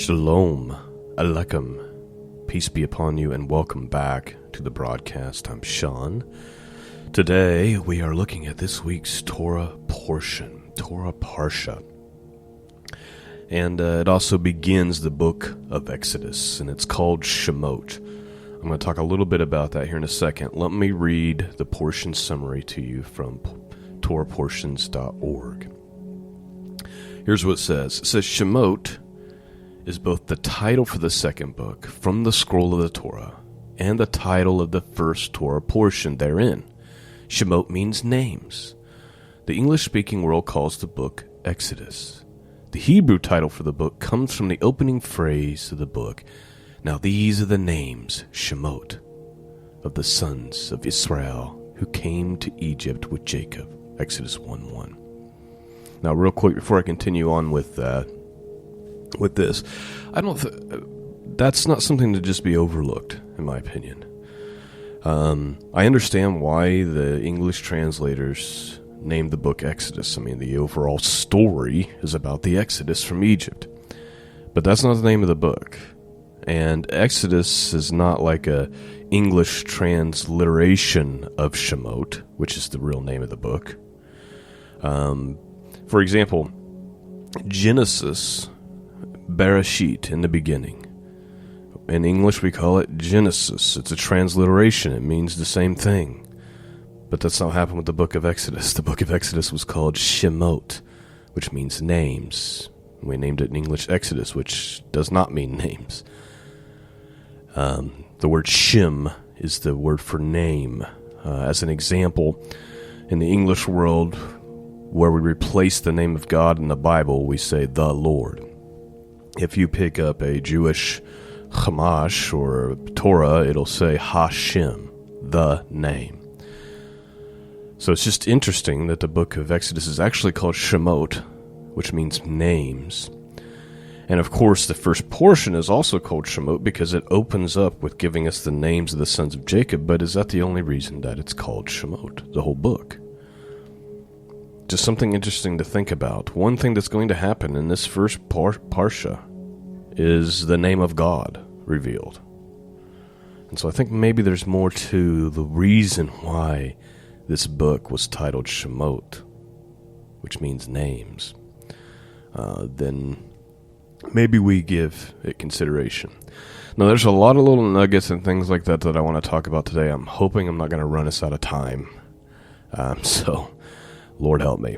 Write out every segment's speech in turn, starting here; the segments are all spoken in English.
Shalom, Aleichem, peace be upon you, and welcome back to the broadcast. I'm Shawn. Today we are looking at this week's Torah portion, Torah Parsha. And it also begins the book of Exodus, and it's called Shemot. I'm going to talk a little bit about that here in a second. Let me read the portion summary to you from torahportions.org. Here's what it says. It says, Shemot is both the title for the second book from the scroll of the Torah and the title of the first Torah portion therein. Shemot means names. The English-speaking world calls the book Exodus. The Hebrew title for the book comes from the opening phrase of the book. Now these are the names, Shemot, of the sons of Israel who came to Egypt with Jacob. Exodus 1:1. Now real quick before I continue on with this, that's not something to just be overlooked, in my opinion. I understand why the English translators named the book Exodus. I mean, the overall story is about the Exodus from Egypt. But that's not the name of the book. And Exodus is not like a English transliteration of Shemot, which is the real name of the book. For example, Genesis, Bereshit, in the beginning. In English, we call it Genesis. It's a transliteration. It means the same thing. But that's not what happened with the book of Exodus. The book of Exodus was called Shemot, which means names. We named it in English Exodus, which does not mean names. The word Shem is the word for name. As an example, in the English world, where we replace the name of God in the Bible, we say the Lord. If you pick up a Jewish Chumash or Torah, it'll say Hashem, the name. So it's just interesting that the book of Exodus is actually called Shemot, which means names. And of course, the first portion is also called Shemot because it opens up with giving us the names of the sons of Jacob, but is that the only reason that it's called Shemot, the whole book? Just something interesting to think about. One thing that's going to happen in this first Parsha is the name of God revealed. And so I think maybe there's more to the reason why this book was titled Shemot, which means names, then maybe we give it consideration. Now, there's a lot of little nuggets and things like that I want to talk about today. I'm hoping I'm not going to run us out of time. So, Lord help me.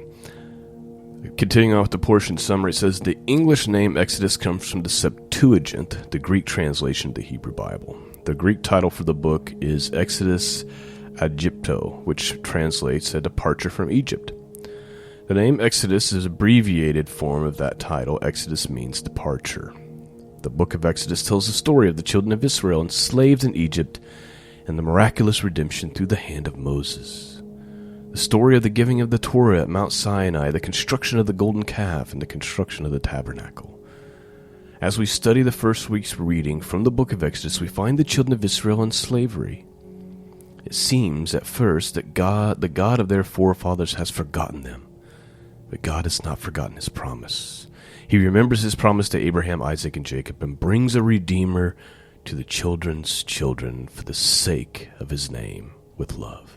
Continuing on with the portion summary, it says, the English name Exodus comes from the Septuagint, the Greek translation of the Hebrew Bible. The Greek title for the book is Exodus Aegypto, which translates a departure from Egypt. The name Exodus is an abbreviated form of that title. Exodus means departure. The book of Exodus tells the story of the children of Israel enslaved in Egypt and the miraculous redemption through the hand of Moses. The story of the giving of the Torah at Mount Sinai, the construction of the golden calf, and the construction of the tabernacle. As we study the first week's reading from the book of Exodus, we find the children of Israel in slavery. It seems at first that God, the God of their forefathers, has forgotten them. But God has not forgotten his promise. He remembers his promise to Abraham, Isaac, and Jacob, and brings a Redeemer to the children's children for the sake of his name with love.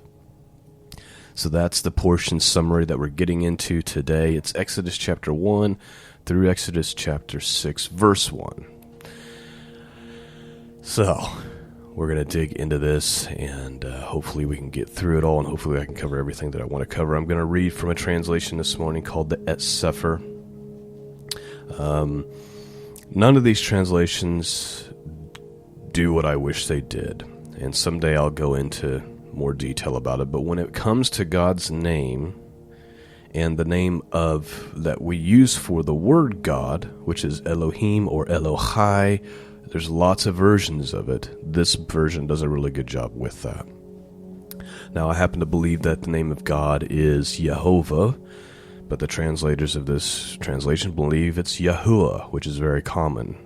So that's the portion summary that we're getting into today. It's Exodus chapter 1 through Exodus chapter 6, verse 1. So we're going to dig into this, and hopefully we can get through it all, and hopefully I can cover everything that I want to cover. I'm going to read from a translation this morning called the Et Sefer. None of these translations do what I wish they did, and someday I'll go into more detail about it. But when it comes to God's name and the name of that we use for the word God, which is Elohiym or Elohai, there's lots of versions of it. This version does a really good job with that. Now, I happen to believe that the name of God is Yehovah, but the translators of this translation believe it's Yahuwah, which is a very common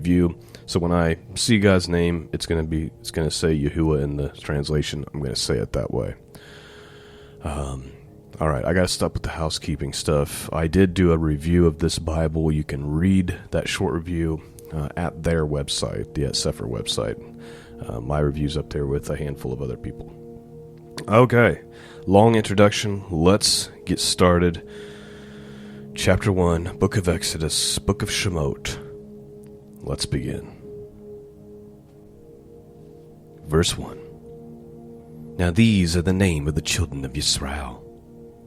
view. So when I see God's name, it's going to say Yahuwah in the translation. I'm going to say it that way. All right, I got to stop with the housekeeping stuff. I did do a review of this Bible. You can read that short review at their website, the Sefer website. My review's up there with a handful of other people. Okay, long introduction. Let's get started. Chapter 1, Book of Exodus, Book of Shemot. Let's begin. Verse 1. Now these are the name of the children of Yisrael,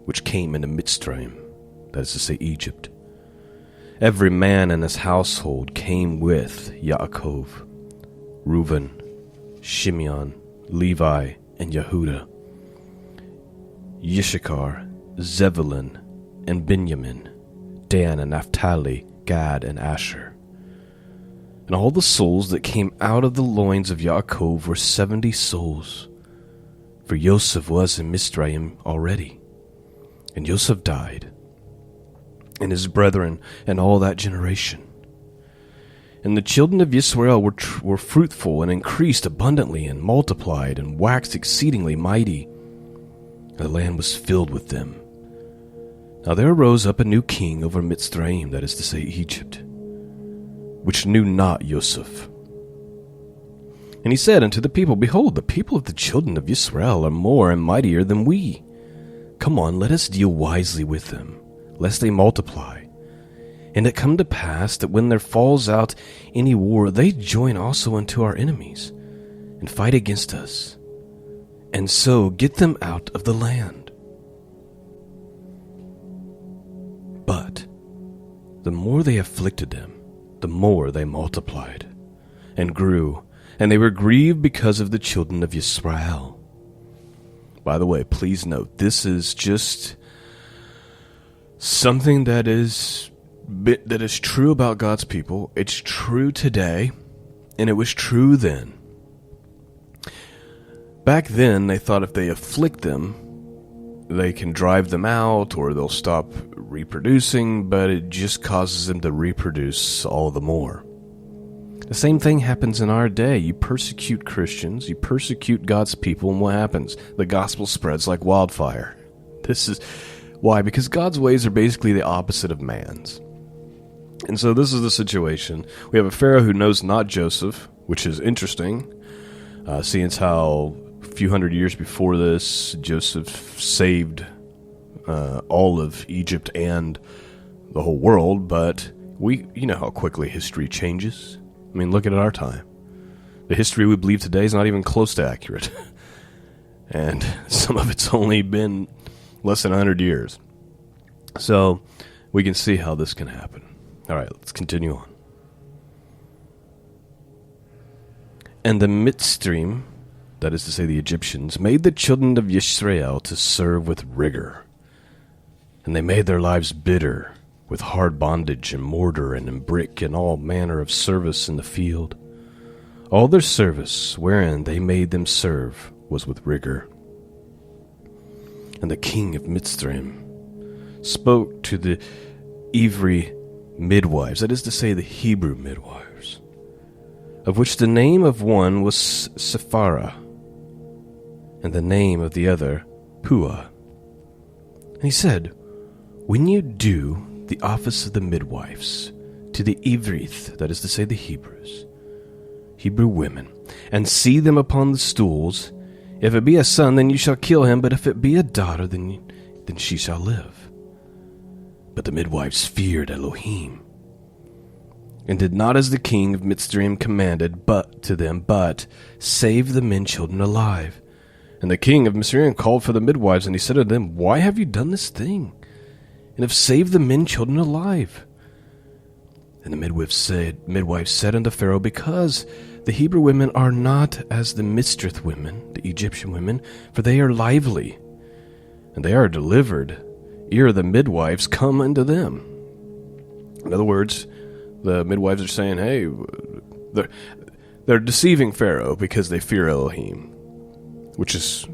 which came into Mitzrayim, that is to say, Egypt. Every man in his household came with Yaakov, Reuben, Shimeon, Levi, and Yehuda, Yishakar, Zebulun, and Benjamin, Dan and Naphtali, Gad and Asher. And all the souls that came out of the loins of Yaakov were 70 souls, for Yosef was in Mitzrayim already. And Yosef died, and his brethren, and all that generation. And the children of Yisrael were fruitful, and increased abundantly, and multiplied, and waxed exceedingly mighty. And the land was filled with them. Now there arose up a new king over Mitzrayim, that is to say, Egypt, which knew not Yosef. And he said unto the people, Behold, the people of the children of Yisrael are more and mightier than we. Come on, let us deal wisely with them, lest they multiply. And it come to pass that when there falls out any war, they join also unto our enemies, and fight against us, and so get them out of the land. But the more they afflicted them, the more they multiplied, and grew, and they were grieved because of the children of Yisrael. By the way, please note, this is just something that is true about God's people. It's true today, and it was true then. Back then, they thought if they afflict them, they can drive them out or they'll stop reproducing, but it just causes them to reproduce all the more. The same thing happens in our day. You persecute Christians, you persecute God's people, and what happens? The gospel spreads like wildfire. This is why, because God's ways are basically the opposite of man's. And so this is the situation. We have a Pharaoh who knows not Joseph, which is interesting, seeing as how a few hundred years before this, Joseph saved all of Egypt and the whole world, but you know how quickly history changes. I mean, look at our time. The history we believe today is not even close to accurate. And some of it's only been less than 100 years. So we can see how this can happen. All right, let's continue on. And the Mitzrayim, that is to say the Egyptians, made the children of Yisrael to serve with rigor. And they made their lives bitter, with hard bondage and mortar and in brick and all manner of service in the field. All their service wherein they made them serve was with rigor. And the king of Mitzrayim spoke to the Ivri midwives, that is to say the Hebrew midwives, of which the name of one was Sephara, and the name of the other Puah. And he said, When you do the office of the midwives to the Ivrith, that is to say the Hebrew women, and see them upon the stools, if it be a son, then you shall kill him, but if it be a daughter, then she shall live. But the midwives feared Elohiym, and did not as the king of Mitzrayim commanded, but saved the men children alive. And the king of Mitzrayim called for the midwives, and he said to them, Why have you done this thing? And have saved the men children alive. And the midwives said unto Pharaoh, Because the Hebrew women are not as the Mitzrith women, the Egyptian women, for they are lively, and they are delivered, ere the midwives come unto them. In other words, the midwives are saying, hey, they're deceiving Pharaoh because they fear Elohiym, which is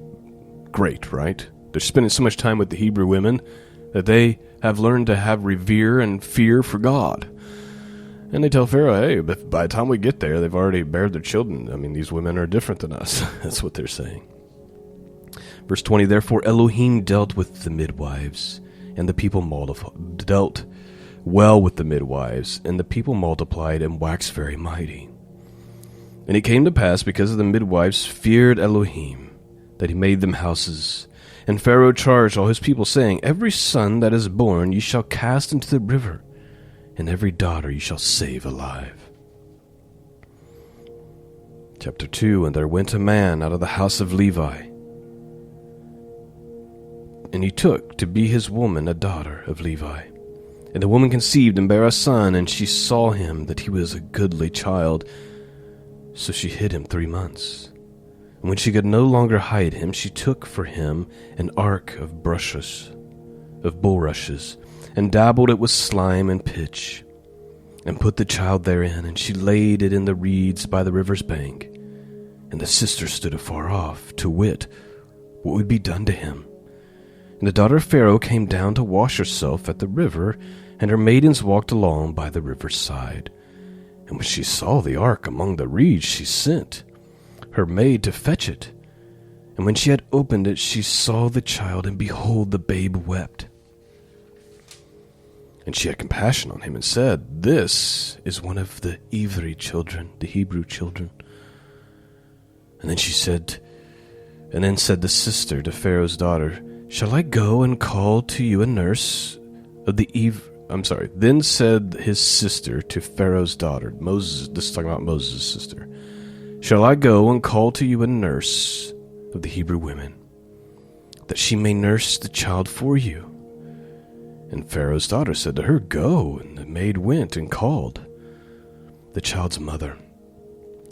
great, right? They're spending so much time with the Hebrew women that they have learned to have revere and fear for God. And they tell Pharaoh, hey, but by the time we get there, they've already bared their children. I mean, these women are different than us. That's what they're saying. Verse 20, therefore Elohiym dealt with the midwives, and the people dealt well with the midwives, and the people multiplied and waxed very mighty. And it came to pass, because of the midwives feared Elohiym, that he made them houses. And Pharaoh charged all his people, saying, every son that is born ye shall cast into the river, and every daughter ye shall save alive. Chapter 2, and there went a man out of the house of Levi, and he took to be his woman a daughter of Levi. And the woman conceived and bare a son, and she saw him that he was a goodly child. So she hid him 3 months. And when she could no longer hide him, she took for him an ark of bulrushes, and dabbled it with slime and pitch, and put the child therein, and she laid it in the reeds by the river's bank. And the sister stood afar off, to wit, what would be done to him. And the daughter of Pharaoh came down to wash herself at the river, and her maidens walked along by the river's side. And when she saw the ark among the reeds, she sent her maid to fetch it. And when she had opened it, she saw the child, and behold, the babe wept. And she had compassion on him, and said, this is one of the Ivri children, the Hebrew children. And then said the sister to Pharaoh's daughter, shall I go and call to you a nurse of the Then said his sister to Pharaoh's daughter, Moses, this is talking about Moses' sister, shall I go and call to you a nurse of the Hebrew women, that she may nurse the child for you? And Pharaoh's daughter said to her, go. And the maid went and called the child's mother.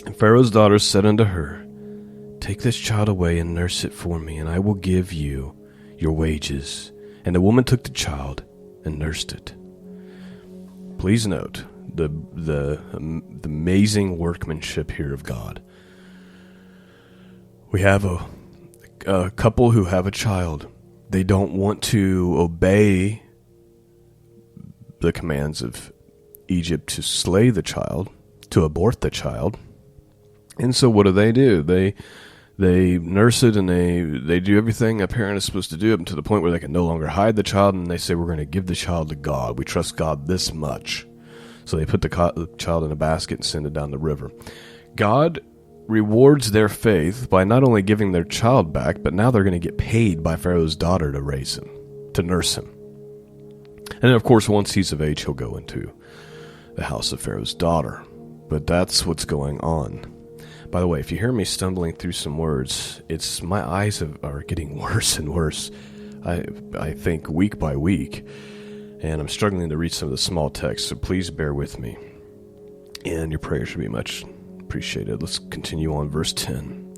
And Pharaoh's daughter said unto her, take this child away and nurse it for me, and I will give you your wages. And the woman took the child and nursed it. Please note the amazing workmanship here of God. We have a couple who have a child. They don't want to obey the commands of Egypt to slay the child, to abort the child. And so what do? They nurse it, and they do everything a parent is supposed to do up to the point where they can no longer hide the child, and they say, we're going to give the child to God. We trust God this much. So they put the child in a basket and send it down the river. God rewards their faith by not only giving their child back, but now they're going to get paid by Pharaoh's daughter to raise him, to nurse him. And of course, once he's of age, he'll go into the house of Pharaoh's daughter. But that's what's going on. By the way, if you hear me stumbling through some words, it's my eyes are getting worse and worse, I think, week by week. And I'm struggling to read some of the small text, so please bear with me. And your prayer should be much appreciated. Let's continue on, verse 10.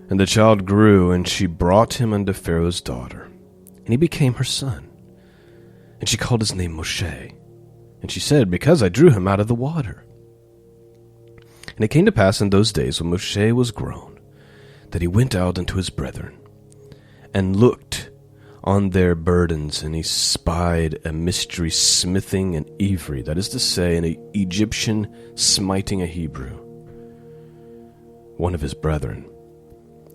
And the child grew, and she brought him unto Pharaoh's daughter, and he became her son. And she called his name Moshe. And she said, because I drew him out of the water. And it came to pass in those days, when Moshe was grown, that he went out unto his brethren, and looked on their burdens, and he spied a mystery smithing an Ivri, that is to say, an Egyptian smiting a Hebrew, one of his brethren.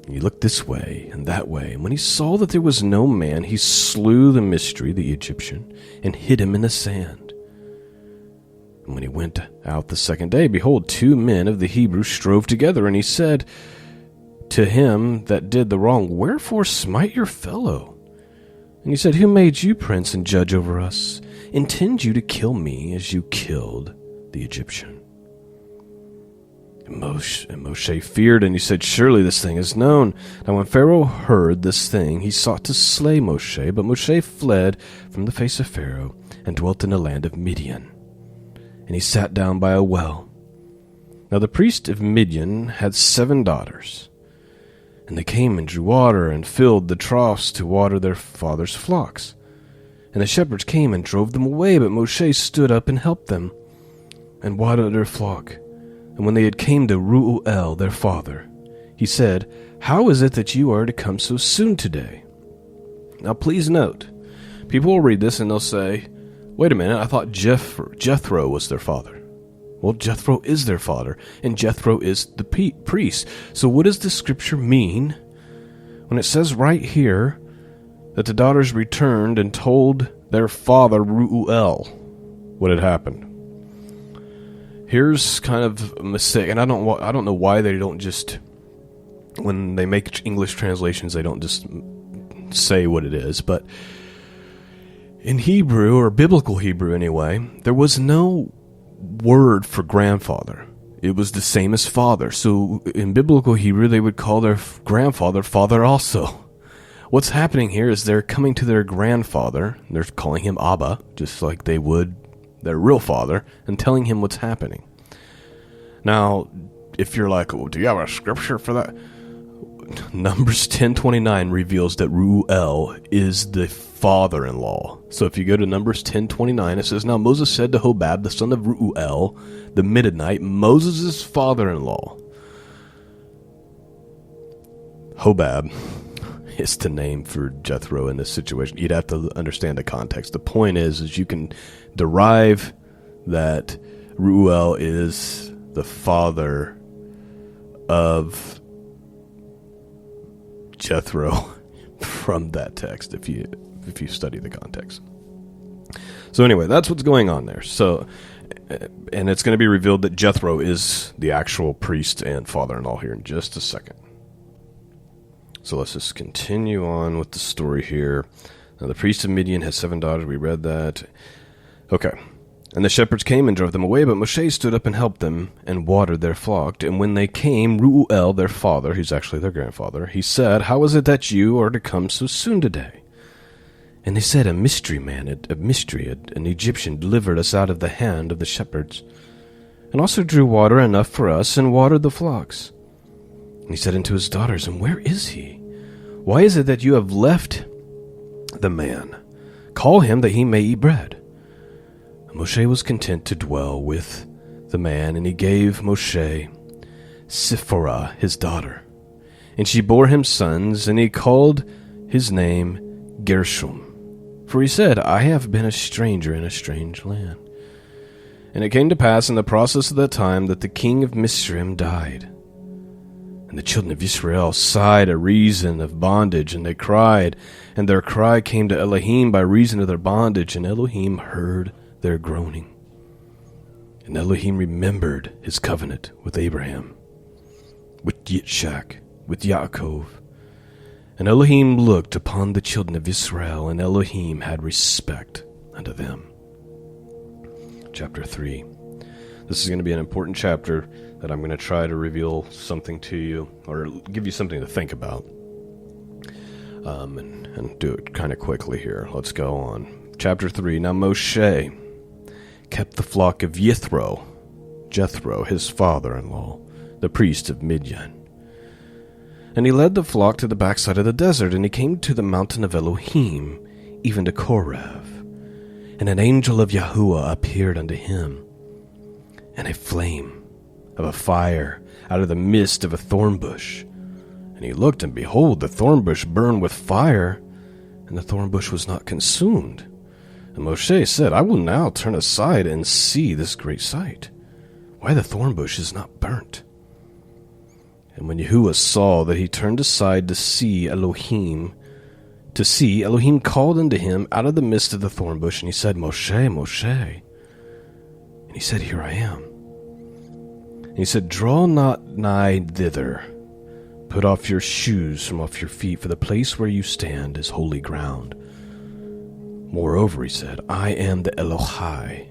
And he looked this way and that way, and when he saw that there was no man, he slew the mystery, the Egyptian, and hid him in the sand. And when he went out the second day, behold, 2 men of the Hebrews strove together, and he said to him that did the wrong, wherefore smite your fellow? And he said, who made you prince and judge over us? Intend you to kill me as you killed the Egyptian? And Moshe feared, and he said, surely this thing is known. Now when Pharaoh heard this thing, he sought to slay Moshe, but Moshe fled from the face of Pharaoh, and dwelt in the land of Midian. And he sat down by a well. Now the priest of Midian had 7 daughters. And they came and drew water, and filled the troughs to water their father's flocks. And the shepherds came and drove them away, but Moshe stood up and helped them, and watered their flock. And when they had came to Reuel their father, he said, how is it that you are to come so soon today? Now please note, people will read this and they'll say, wait a minute, I thought Jethro was their father. Well, Jethro is their father, and Jethro is the priest. So what does the scripture mean when it says right here that the daughters returned and told their father Reuel what had happened. Here's kind of a mistake, and I don't know why they don't just, when they make English translations, they don't just say what it is, but in Hebrew, or biblical Hebrew anyway, there was no word for grandfather. It was the same as father. So in biblical Hebrew, they would call their grandfather father also. What's happening here is they're coming to their grandfather, they're calling him Abba, just like they would their real father, and telling him what's happening. Now, if you're like, oh, do you have a scripture for that? Numbers 10:29 reveals that Reuel is the father-in-law. So if you go to Numbers 10:29, it says, Now Moses said to Hobab, the son of Reuel, the Midianite, Moses' father-in-law. Hobab is the name for Jethro in this situation. You'd have to understand the context. The point is you can derive that Reuel is the father of Jethro from that text, if you study the context. So anyway, that's what's going on there. So, and it's going to be revealed that Jethro is the actual priest and father-in-law here in just a second. So let's just continue on with the story here. Now, the priest of Midian has 7 daughters. We read that. Okay. And the shepherds came and drove them away, but Moshe stood up and helped them and watered their flock. And when they came, Reuel, their father, who's actually their grandfather, he said, How is it that you are to come so soon today? And they said, an Egyptian delivered us out of the hand of the shepherds, and also drew water enough for us, and watered the flocks. And he said unto his daughters, And where is he? Why is it that you have left the man? Call him that he may eat bread. And Moshe was content to dwell with the man, and he gave Moshe Sipporah his daughter. And she bore him sons, and he called his name Gershom. For he said, I have been a stranger in a strange land. And it came to pass in the process of that time that the king of Misraim died. And the children of Israel sighed a reason of bondage, and they cried, and their cry came to Elohiym by reason of their bondage, and Elohiym heard their groaning. And Elohiym remembered his covenant with Abraham, with Yitzchak, with Yaakov. And Elohiym looked upon the children of Israel, and Elohiym had respect unto them. Chapter 3. This is going to be an important chapter that I'm going to try to reveal something to you, or give you something to think about. And do it kind of quickly here. Let's go on. Chapter 3. Now Moshe kept the flock of Jethro, his father-in-law, the priest of Midian. And he led the flock to the backside of the desert, and he came to the mountain of Elohiym, even to Korev. And an angel of Yahuwah appeared unto him, and a flame of a fire out of the midst of a thorn bush. And he looked, and behold, the thorn bush burned with fire, and the thorn bush was not consumed. And Moshe said, I will now turn aside and see this great sight, why the thorn bush is not burnt. And when Yahuwah saw that he turned aside to see, Elohiym called unto him out of the midst of the thorn bush, and he said, Moshe, Moshe. And he said, Here I am. And he said, Draw not nigh thither. Put off your shoes from off your feet, for the place where you stand is holy ground. Moreover, he said, I am the Elohiym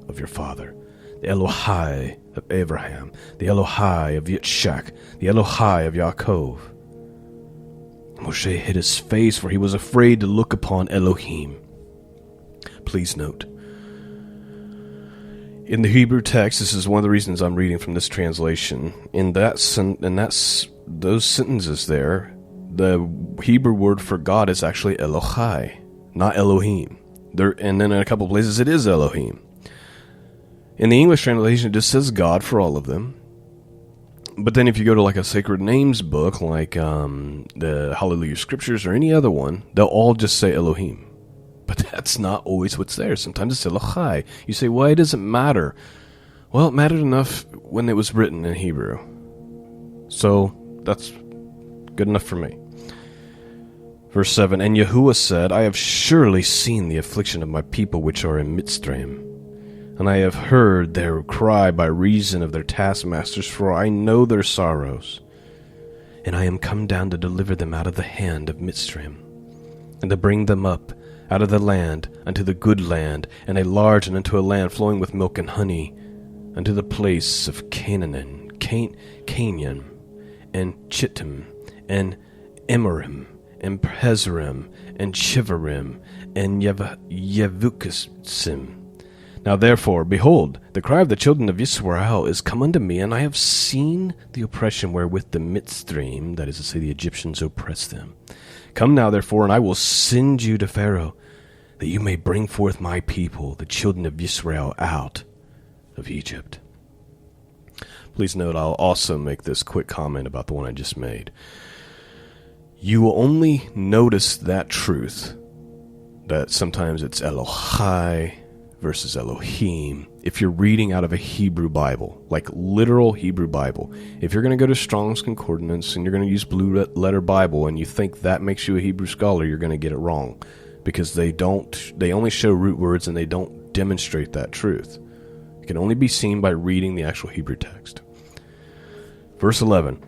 of your father, the Elohiym of Abraham, the Elohiym of Yitzchak, the Elohiym of Yaakov. Moshe hid his face, for he was afraid to look upon Elohiym. Please note, in the Hebrew text, this is one of the reasons I'm reading from this translation. In those sentences there, the Hebrew word for God is actually Elohai, not Elohiym. And then in a couple places it is Elohiym. In the English translation, it just says God for all of them. But then if you go to like a sacred names book, like the Hallelujah Scriptures or any other one, they'll all just say Elohiym. But that's not always what's there. Sometimes it's Elohai. You say, why does it matter? Well, it mattered enough when it was written in Hebrew. So that's good enough for me. Verse 7, And Yahuwah said, I have surely seen the affliction of my people which are in Mitzrayim, and I have heard their cry by reason of their taskmasters, for I know their sorrows. And I am come down to deliver them out of the hand of Mitzrayim, and to bring them up out of the land unto the good land, and a large, and unto a land flowing with milk and honey, unto the place of Canaan, and Chittim, and Emarim, and Pezarim, and Chivarim, and Yevukasim. Now therefore, behold, the cry of the children of Israel is come unto me, and I have seen the oppression wherewith the Mitzrayim, that is to say, the Egyptians, oppress them. Come now therefore, and I will send you to Pharaoh, that you may bring forth my people, the children of Israel, out of Egypt. Please note, I'll also make this quick comment about the one I just made. You will only notice that truth, that sometimes it's Elohai versus Elohiym, if you're reading out of a Hebrew Bible, like literal Hebrew Bible. If you're going to go to Strong's Concordance and you're going to use Blue Letter Bible and you think that makes you a Hebrew scholar, you're going to get it wrong, because they only show root words and they don't demonstrate that truth. It can only be seen by reading the actual Hebrew text. Verse 11,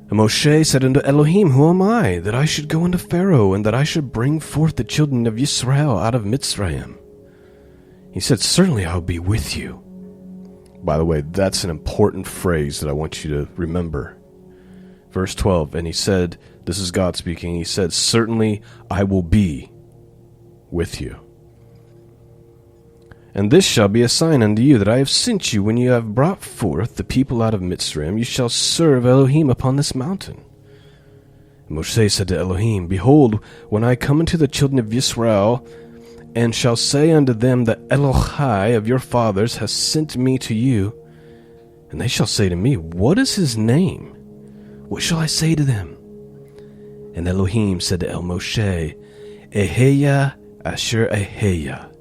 And Moshe said unto Elohiym, Who am I, that I should go unto Pharaoh, and that I should bring forth the children of Israel out of Mitzrayim? He said, Certainly I will be with you. By the way, that's an important phrase that I want you to remember. Verse 12, And he said, this is God speaking, he said, Certainly I will be with you. And this shall be a sign unto you, that I have sent you. When you have brought forth the people out of Mitzrayim, you shall serve Elohiym upon this mountain. And Moshe said to Elohiym, Behold, when I come unto the children of Israel, and shall say unto them, The Elohai of your fathers has sent me to you, and they shall say to me, What is his name? What shall I say to them? And Elohiym said to Moshe, Eheya asher Eheya.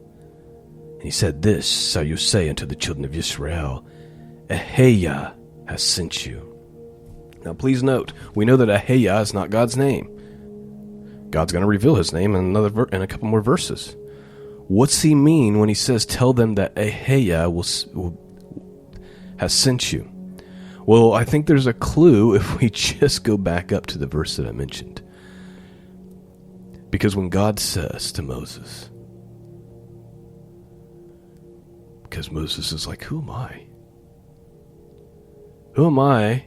And he said, This shall you say unto the children of Israel, Eheya has sent you. Now please note, we know that Eheya is not God's name. God's going to reveal his name in a couple more verses. What's he mean when he says, Tell them that Eheya has sent you? Well, I think there's a clue if we just go back up to the verse that I mentioned. Because when God says to Moses, because Moses is like, Who am I? Who am I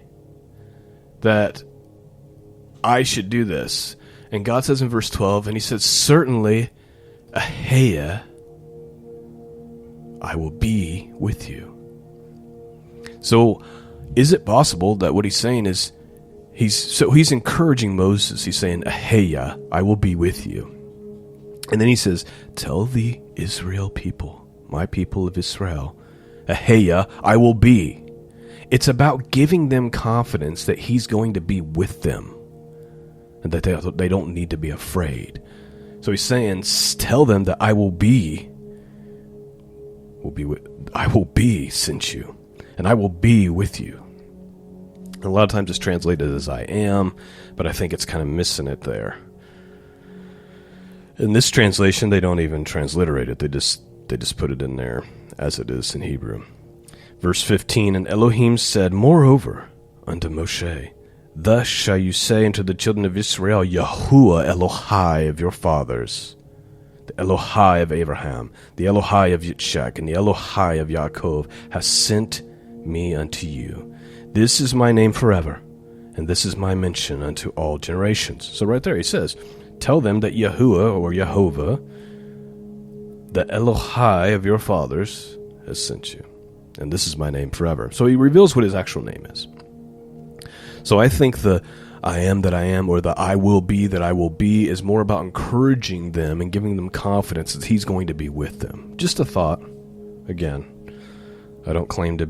that I should do this? And God says in verse 12, and he says, Certainly, Eheya, I will be with you. So, is it possible that what he's saying is, he's encouraging Moses. He's saying, Eheya, I will be with you. And then he says, Tell the Israel people, my people of Israel, Eheya, I will be. It's about giving them confidence that he's going to be with them, and that they don't need to be afraid. So he's saying, tell them that I will be sent you, and I will be with you. And a lot of times it's translated as I am, but I think it's kind of missing it there. In this translation, they don't even transliterate it. They just put it in there as it is in Hebrew. Verse 15, And Elohiym said, Moreover, unto Moshe, Thus shall you say unto the children of Israel, Yahuwah Elohai of your fathers, the Elohai of Abraham, the Elohai of Yitzchak, and the Elohai of Yaakov, has sent me unto you. This is my name forever, and this is my mention unto all generations. So right there he says, tell them that Yahuwah, or Yehovah, the Elohai of your fathers, has sent you. And this is my name forever. So he reveals what his actual name is. So I think the I am that I am, or the I will be that I will be, is more about encouraging them and giving them confidence that he's going to be with them. Just a thought. Again, I don't claim to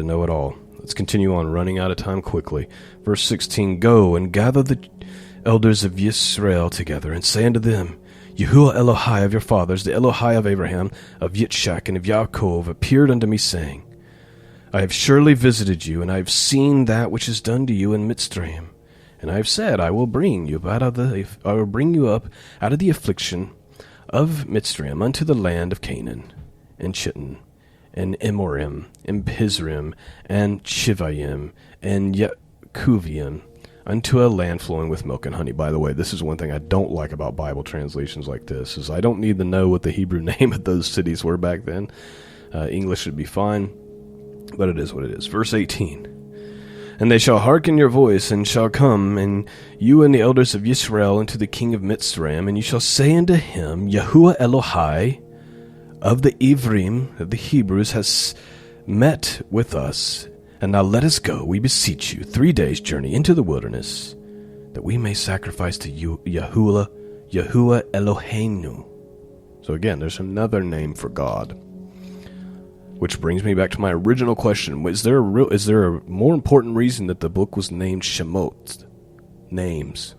know it all. Let's continue on, running out of time quickly. Verse 16, Go and gather the elders of Yisrael together, and say unto them, Yahuwah Elohai of your fathers, the Elohai of Abraham, of Yitzchak, and of Yaakov, appeared unto me, saying, I have surely visited you, and I have seen that which is done to you in Mitzrayim, And I have said, I will bring you up out of the affliction of Mitzrayim unto the land of Canaan, and Chittim, and Emorim, and Pisrim, and Chivayim, and Yekuvim, unto a land flowing with milk and honey. By the way, this is one thing I don't like about Bible translations like this, is I don't need to know what the Hebrew name of those cities were back then. English should be fine, but it is what it is. Verse 18. And they shall hearken your voice, and shall come, and you and the elders of Yisrael, unto the king of Mitzrayim, and you shall say unto him, Yahuwah Elohai of the Ivrim, of the Hebrews, has met with us, and now let us go, we beseech you, 3 days' journey into the wilderness, that we may sacrifice to you, Yahuwah Eloheinu. So again, there's another name for God. Which brings me back to my original question. Is there a more important reason that the book was named Shemot? Names.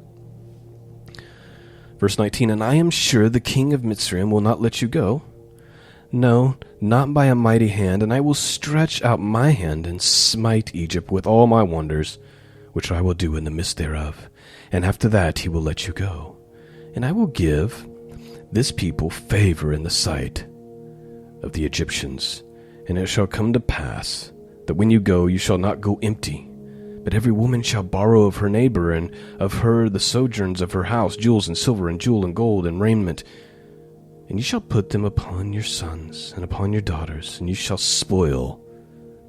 Verse 19, and I am sure the king of Mitzrayim will not let you go. No, not by a mighty hand, and I will stretch out my hand and smite Egypt with all my wonders, which I will do in the midst thereof. And after that he will let you go. And I will give this people favor in the sight of the Egyptians. And it shall come to pass that when you go, you shall not go empty, but every woman shall borrow of her neighbor, and of her the sojourns of her house, jewels and silver and jewel and gold and raiment. And you shall put them upon your sons and upon your daughters, and you shall spoil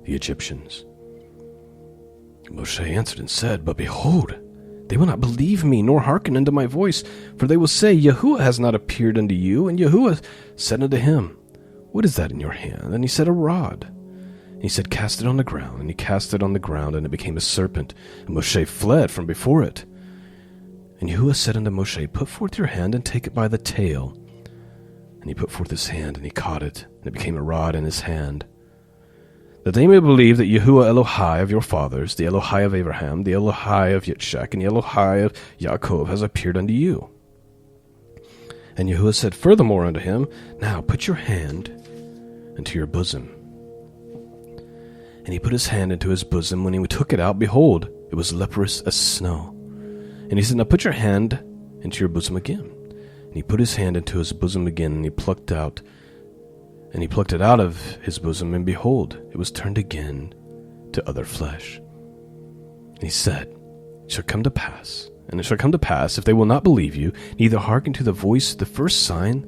the Egyptians. Moshe answered and said, But behold, they will not believe me, nor hearken unto my voice, for they will say, Yahuwah has not appeared unto you. And Yahuwah said unto him, What is that in your hand? And he said, A rod. And he said, Cast it on the ground. And he cast it on the ground, and it became a serpent. And Moshe fled from before it. And Yahuwah said unto Moshe, Put forth your hand, and take it by the tail. And he put forth his hand, and he caught it, and it became a rod in his hand. That they may believe that Yahuwah Elohai of your fathers, the Elohai of Abraham, the Elohai of Yitzchak, and the Elohai of Yaakov has appeared unto you. And Yahuwah said furthermore unto him, Now put your hand into your bosom. And he put his hand into his bosom. When he took it out, behold, it was leprous as snow. And he said, Now put your hand into your bosom again. And he put his hand into his bosom again, and he plucked it out of his bosom, and behold, it was turned again to other flesh. And he said, It shall come to pass, and it shall come to pass, if they will not believe you, neither hearken to the voice of the first sign,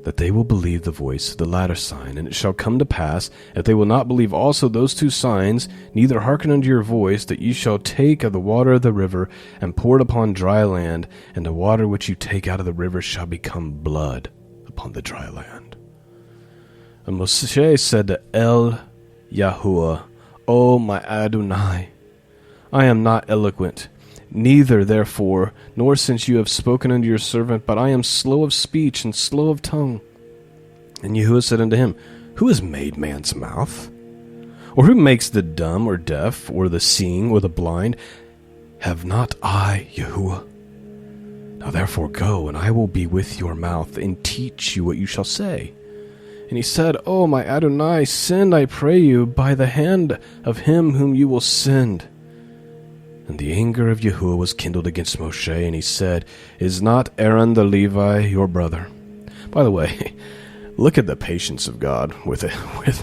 that they will believe the voice of the latter sign. And it shall come to pass, if they will not believe also those 2 signs, neither hearken unto your voice, that you shall take of the water of the river, and pour it upon dry land, and the water which you take out of the river shall become blood upon the dry land. And Moshe said to El Yahuwah, O my Adonai, I am not eloquent, neither therefore, nor since you have spoken unto your servant, but I am slow of speech and slow of tongue. And Yahuwah said unto him, Who has made man's mouth? Or who makes the dumb or deaf, or the seeing, or the blind? Have not I, Yahuwah? Now therefore go, and I will be with your mouth, and teach you what you shall say. And he said, O my Adonai, send, I pray you, by the hand of him whom you will send. And the anger of Yahuwah was kindled against Moshe, and he said, Is not Aaron the Levi your brother? By the way, look at the patience of God with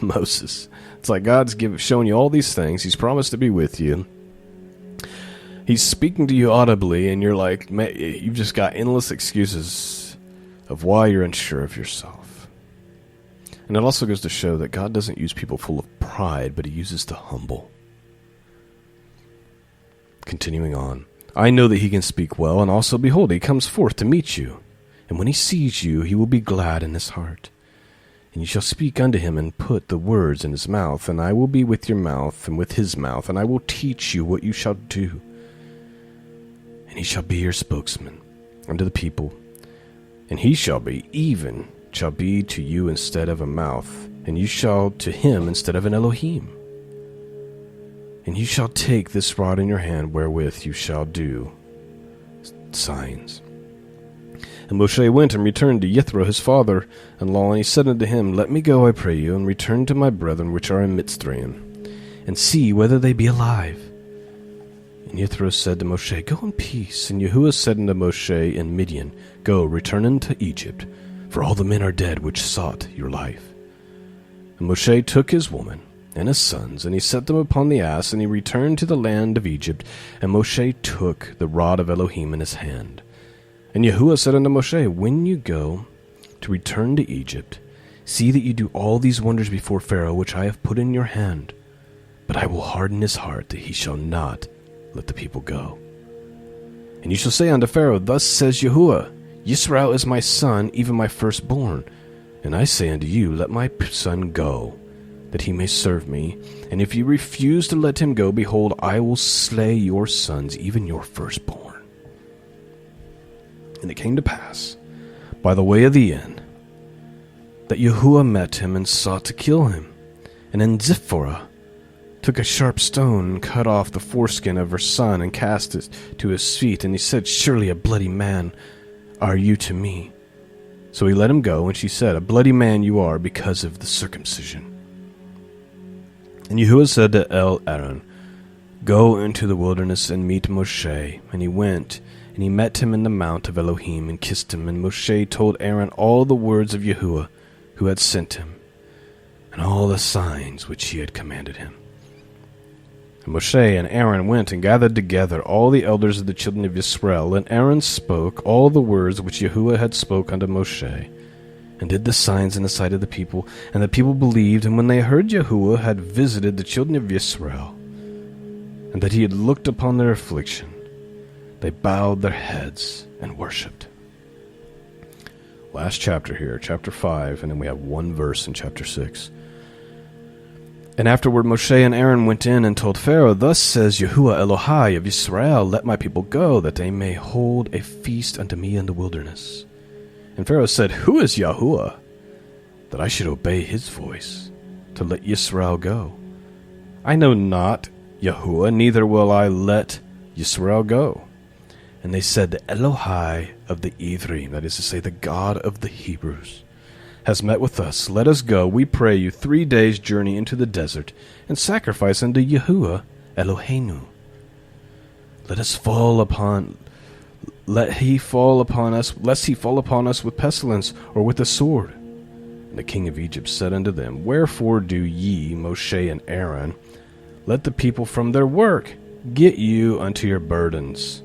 Moses. It's like God's showing you all these things. He's promised to be with you. He's speaking to you audibly, and you're like, you've just got endless excuses of why you're unsure of yourself. And it also goes to show that God doesn't use people full of pride, but he uses the humble. Continuing on, I know that he can speak well, and also, behold, he comes forth to meet you. And when he sees you, he will be glad in his heart. And you shall speak unto him, and put the words in his mouth, and I will be with your mouth, and with his mouth, and I will teach you what you shall do. And he shall be your spokesman unto the people, and he shall be to you instead of a mouth, and you shall to him instead of an Elohiym. And you shall take this rod in your hand, wherewith you shall do signs. And Moshe went and returned to Yithro his father-in-law, and he said unto him, Let me go, I pray you, and return to my brethren which are in Mitzrayim, and see whether they be alive. And Yithro said to Moshe, Go in peace. And Yahuwah said unto Moshe in Midian, Go, return into Egypt, for all the men are dead which sought your life. And Moshe took his woman and his sons, and he set them upon the ass, and he returned to the land of Egypt. And Moshe took the rod of Elohiym in his hand. And Yahuwah said unto Moshe, When you go to return to Egypt, see that you do all these wonders before Pharaoh, which I have put in your hand. But I will harden his heart, that he shall not let the people go. And you shall say unto Pharaoh, Thus says Yahuwah, Yisrael is my son, even my firstborn. And I say unto you, Let my son go, that he may serve me. And if you refuse to let him go, behold, I will slay your sons, even your firstborn. And it came to pass, by the way of the inn, that Yahuwah met him and sought to kill him. And in Zipporah took a sharp stone and cut off the foreskin of her son and cast it to his feet. And he said, Surely a bloody man are you to me. So he let him go, and she said, A bloody man you are because of the circumcision. And Yahuwah said to Aaron, Go into the wilderness and meet Moshe. And he went, and he met him in the mount of Elohiym, and kissed him. And Moshe told Aaron all the words of Yahuwah, who had sent him, and all the signs which he had commanded him. And Moshe and Aaron went and gathered together all the elders of the children of Israel. And Aaron spoke all the words which Yahuwah had spoken unto Moshe, and did the signs in the sight of the people. And the people believed. And when they heard Yahuwah had visited the children of Israel, and that he had looked upon their affliction, they bowed their heads and worshipped. Last chapter here, chapter 5, and then we have one verse in chapter 6. And afterward Moshe and Aaron went in and told Pharaoh, Thus says Yahuwah Elohai of Israel, Let my people go, that they may hold a feast unto me in the wilderness. And Pharaoh said, Who is Yahuwah, that I should obey his voice, to let Yisrael go? I know not Yahuwah, neither will I let Yisrael go. And they said, The Elohai of the Eathrim, that is to say, the God of the Hebrews, has met with us. Let us go, we pray you, 3 days' journey into the desert, and sacrifice unto Yahuwah Eloheinu. Lest he fall upon us with pestilence or with the sword. And the king of Egypt said unto them, Wherefore do ye, Moshe and Aaron, let the people from their work get you unto your burdens?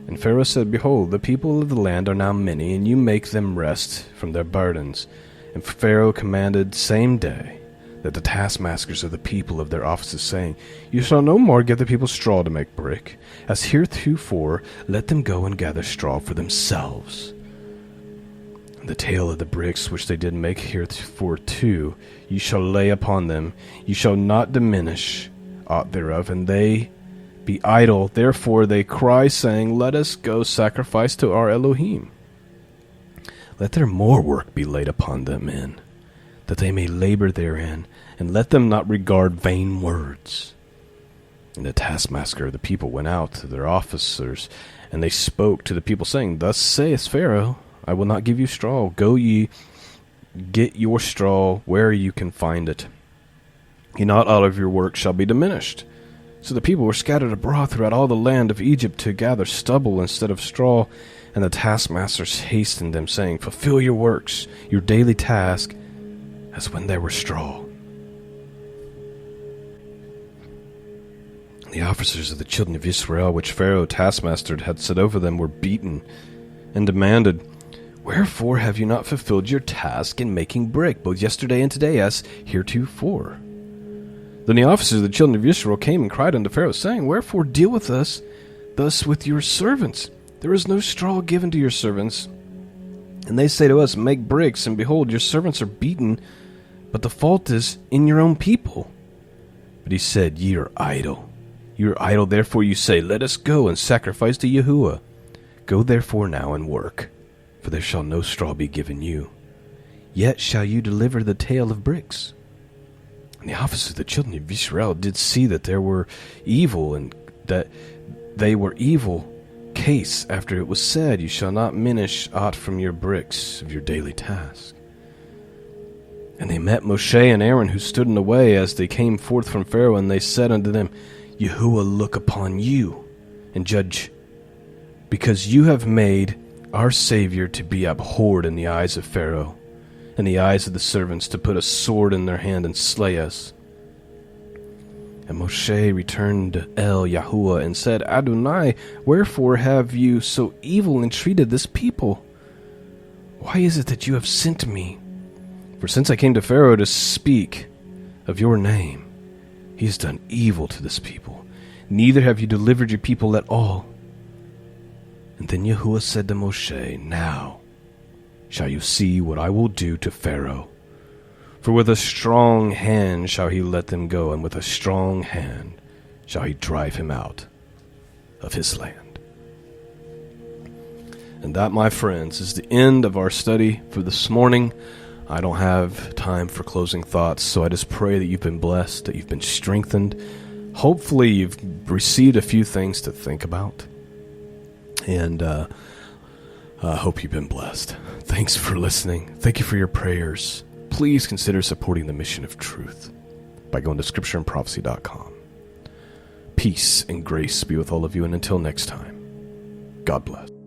And Pharaoh said, Behold, the people of the land are now many, and you make them rest from their burdens. And Pharaoh commanded same day that the taskmasters of the people of their offices, saying, You shall no more give the people straw to make brick. As heretofore, let them go and gather straw for themselves. And the tale of the bricks which they did make heretofore too, you shall lay upon them. You shall not diminish aught thereof, and they be idle. Therefore they cry, saying, Let us go sacrifice to our Elohiym. Let their more work be laid upon them men, that they may labor therein, and let them not regard vain words. And the taskmaster of the people went out to their officers, and they spoke to the people, saying, Thus saith Pharaoh, I will not give you straw. Go ye, get your straw where you can find it. And not all of your work shall be diminished. So the people were scattered abroad throughout all the land of Egypt to gather stubble instead of straw. And the taskmasters hastened them, saying, Fulfill your works, your daily task, as when there were straw. And the officers of the children of Israel, which Pharaoh taskmaster had set over them, were beaten, and demanded, Wherefore have you not fulfilled your task in making brick, both yesterday and today, as heretofore? Then the officers of the children of Israel came and cried unto Pharaoh, saying, Wherefore deal with us thus with your servants? There is no straw given to your servants. And they say to us, Make bricks, and behold, your servants are beaten, but the fault is in your own people. But he said, Ye are idle. You are idle, therefore you say, Let us go and sacrifice to Yahuwah. Go therefore now and work, for there shall no straw be given you. Yet shall you deliver the tale of bricks. And the officers of the children of Israel did see that there were evil, and that they were evil case after it was said, You shall not diminish aught from your bricks of your daily task. And they met Moshe and Aaron, who stood in the way as they came forth from Pharaoh, and they said unto them, Yahuwah look upon you and judge, because you have made our Savior to be abhorred in the eyes of Pharaoh, in the eyes of the servants, to put a sword in their hand and slay us. And Moshe returned to Yahuwah and said, Adonai, wherefore have you so evil entreated this people? Why is it that you have sent me? For since I came to Pharaoh to speak of your name, he has done evil to this people. Neither have you delivered your people at all. And then Yahuwah said to Moshe, Now shall you see what I will do to Pharaoh. For with a strong hand shall he let them go, and with a strong hand shall he drive him out of his land. And that, my friends, is the end of our study for this morning. I don't have time for closing thoughts, so I just pray that you've been blessed, that you've been strengthened. Hopefully you've received a few things to think about. And I hope you've been blessed. Thanks for listening. Thank you for your prayers. Please consider supporting the mission of truth by going to scriptureandprophecy.com. Peace and grace be with all of you, and until next time, God bless.